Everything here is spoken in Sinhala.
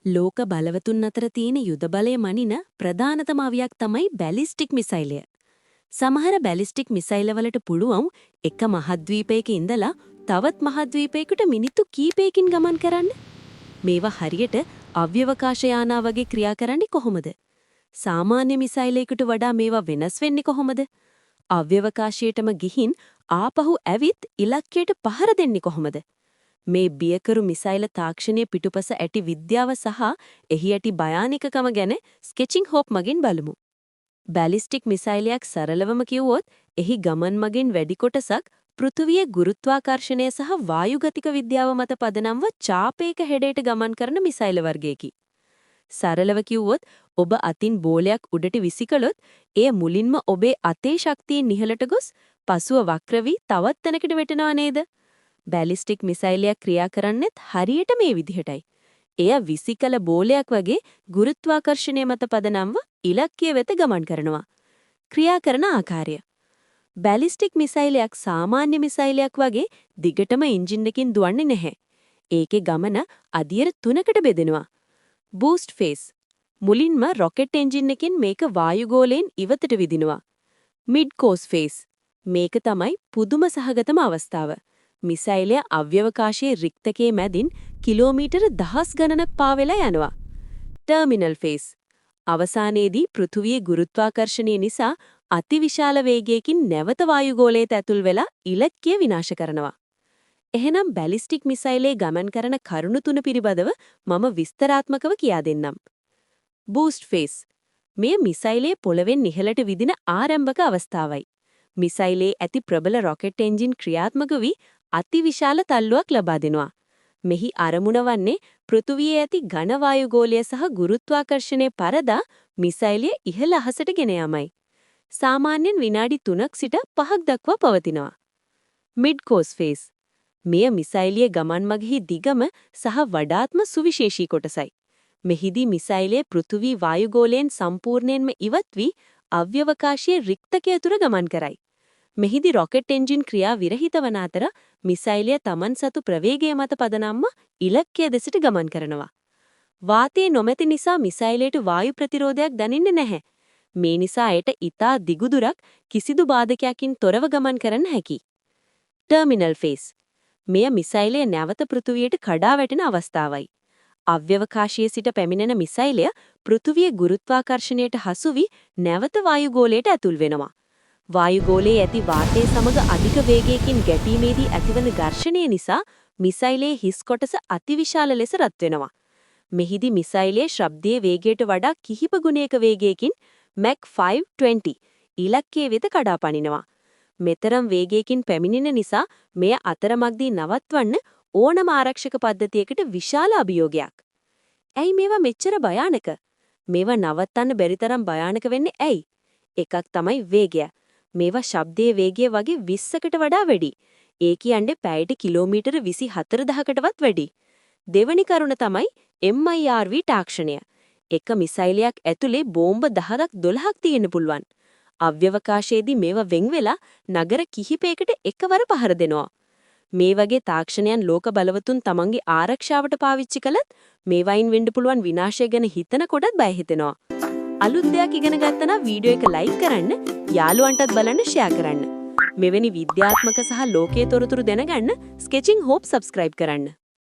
ලෝක බලවතුන් අතර තියෙන යුද බලය මනින ප්‍රධානතම අවියක් තමයි බැලිස්ටික් මිසයිලය. සමහර බැලිස්ටික් මිසයිලවලට පුළුවන් එක මහද්වීපයක ඉඳලා තවත් මහද්වීපයකට මිනිත්තු කීපයකින් ගමන් කරන්න. මේවා හරියට අව්‍යවකාශ යානා වගේ ක්‍රියා කරන්නේ කොහොමද? සාමාන්‍ය මිසයිලයකට වඩා මේවා වෙනස් වෙන්නේ කොහොමද? අව්‍යවකාශයටම ගිහින් ආපහු ඇවිත් ඉලක්කයට පහර දෙන්නේ කොහොමද? මේ බියකරු මිසයිල තාක්ෂණයේ පිටුපස ඇති විද්‍යාව සහ එහි ඇති භයානකකම ගැන ස්කෙචින් හොප් මගින් බලමු. බැලිස්ටික් මිසයිලයක් සරලවම කිව්වොත් එහි ගමන් මගින් වැඩි කොටසක් පෘථුවියේ ගුරුත්වාකර්ෂණය සහ වායුගතික විද්‍යාව මත පදනම්ව චාපයක හෙඩයට ගමන් කරන මිසයිල වර්ගයකි. සරලව කිව්වොත් ඔබ අතින් බෝලයක් උඩට විසිකලොත් එය මුලින්ම ඔබේ අතේ ශක්තියෙන් ඉහළට ගොස් පසුව වක්‍ර වී තවත් තැනකට වැටෙනවා නේද? බැලිස්ටික් මිසයිලයක් ක්‍රියා කරන්නෙත් හරියට මේ විදිහටයි. එය විසිකල බෝලයක් වගේ ගුරුත්වාකර්ෂණය මත පදනම්ව ඉලක්කය වෙත ගමන් කරනවා. ක්‍රියා කරන ආකාරය. බැලිස්ටික් මිසයිලයක් සාමාන්‍ය මිසයිලයක් වගේ දිගටම එන්ජින් එකකින් දුවන්නේ නැහැ. ඒකේ ගමන අදියර 3කට බෙදෙනවා. Boost phase. මුලින්ම රොකට් එන්ජින් එකකින් මේක වායුගෝලයෙන් ඉවතට විදිනවා. Mid course phase. මේක තමයි පුදුම සහගතම අවස්ථාව. මිසයිලය අව්‍යවකාශයේ රික්තකයේ මැදින් කිලෝමීටර 10 ගණනක් පාවෙලා යනවා. Terminal phase. අවසානයේදී පෘථුවියේ ගුරුත්වාකර්ෂණය නිසා අතිවිශාල වේගයකින් නැවත වායුගෝලයට ඇතුල් වෙලා ඉලක්කය විනාශ කරනවා. එහෙනම් බැලිස්ටික් මිසයිලේ ගමන් කරන කරුණු තුන පිළිබඳව මම විස්තරාත්මකව කියා දෙන්නම්. Boost phase. මෙය මිසයිලේ පොළවෙන් ඉහළට විදින ආරම්භක අවස්ථාවයි. මිසයිලේ ඇති ප්‍රබල රොකට් එන්ජින් ක්‍රියාත්මක වී අතිවිශාල තල්ලුවක් ලබා දෙනවා. මෙහි අරමුණ වන්නේ පෘථුවියේ ඇති ඝන වායුගෝලය සහ ගුරුත්වාකර්ෂණයේ පරදා මිසයිලය ඉහළ අහසට ගෙන යාමයි. සාමාන්‍යයෙන් විනාඩි 3ක් සිට 5ක් දක්වා පවතිනවා. Mid course phase. මෙය මිසයිලයේ ගමන් මගෙහි දිගම සහ වඩාත්ම සුවිශේෂී කොටසයි. මෙහිදී මිසයිලය පෘථුවි වායුගෝලයෙන් සම්පූර්ණයෙන්ම ඉවත් වී අව්‍යවකාශයේ රික්තකය තුර ගමන් කරයි. මෙහිදී රොකට් එන්ජින් ක්‍රියා විරහිත වන අතර මිසයිලය Taman සතු ප්‍රවේගය මත පදනම්ව ඉලක්කය දෙසට ගමන් කරනවා. වාතයේ නොමැති නිසා මිසයිලයට වායු ප්‍රතිරෝධයක් දැනෙන්නේ නැහැ. මේ නිසා එයට ඉතා දිගු දුරක් කිසිදු බාධකයකින් තොරව ගමන් කරන්න හැකියි. Terminal phase. මෙය මිසයිලය නැවත පෘථුවියට කඩා වැටෙන අවස්ථාවයි. අව්‍යවකාශයේ සිට පැමිණෙන මිසයිලය පෘථුවියේ ගුරුත්වාකර්ෂණයට හසු වී නැවත වායුගෝලයට ඇතුල් වෙනවා. වායුගෝලයේ ඇති වාතයේ සමග අධික වේගයකින් ගැටීමේදී ඇතිවන ඝර්ෂණය නිසා මිසයිලයේ හිස් කොටස අතිවිශාල ලෙස රත් වෙනවා. මෙහිදී මිසයිලයේ ශබ්දයේ වේගයට වඩා කිහිප ගුණයක වේගයකින් මැක් 520 ඉලක්කයේ වෙත කඩා පනිනවා. මෙතරම් වේගයකින් පැමිණෙන නිසා මෙය අතරමඟදී නවත්වන්න ඕනම ආරක්ෂක පද්ධතියකට විශාල අභියෝගයක්. ඇයි මේවා මෙච්චර භයානක? මේවා නවත්තන්න බැරි තරම් භයානක වෙන්නේ ඇයි? එකක් තමයි වේගය. මේවා ශබ්දයේ වේගය වගේ 20කට වඩා වැඩි. ඒ කියන්නේ පැයට කිලෝමීටර 24000කටවත් වැඩි. දෙවැනි කරුණ තමයි MIRV තාක්ෂණය. එක මිසයිලයක් ඇතුලේ බෝම්බ 10ක් 12ක් තියෙන්න පුළුවන්. අව්‍යවකාශයේදී මේවා වෙන් වෙලා නගර කිහිපයකට එකවර පහර දෙනවා. මේ වගේ තාක්ෂණයන් ලෝක බලවතුන් තමන්ගේ ආරක්ෂාවට පාවිච්චි කළත් මේවයින් වෙන්න පුළුවන් විනාශය ගැන හිතන කොටත් බය හිතෙනවා. අලුත් දෙයක් ඉගෙන ගත්තා නම් වීඩියෝ එක ලයික් කරන්න, යාළුවන්ටත් බලන්න ෂෙයා කරන්න. මෙවැනි විද්‍යාත්මක සහ ලෝකයේ තොරතුරු දැනගන්න ස්කෙචින් හොප් සබ්ස්ක්‍රයිබ් කරන්න.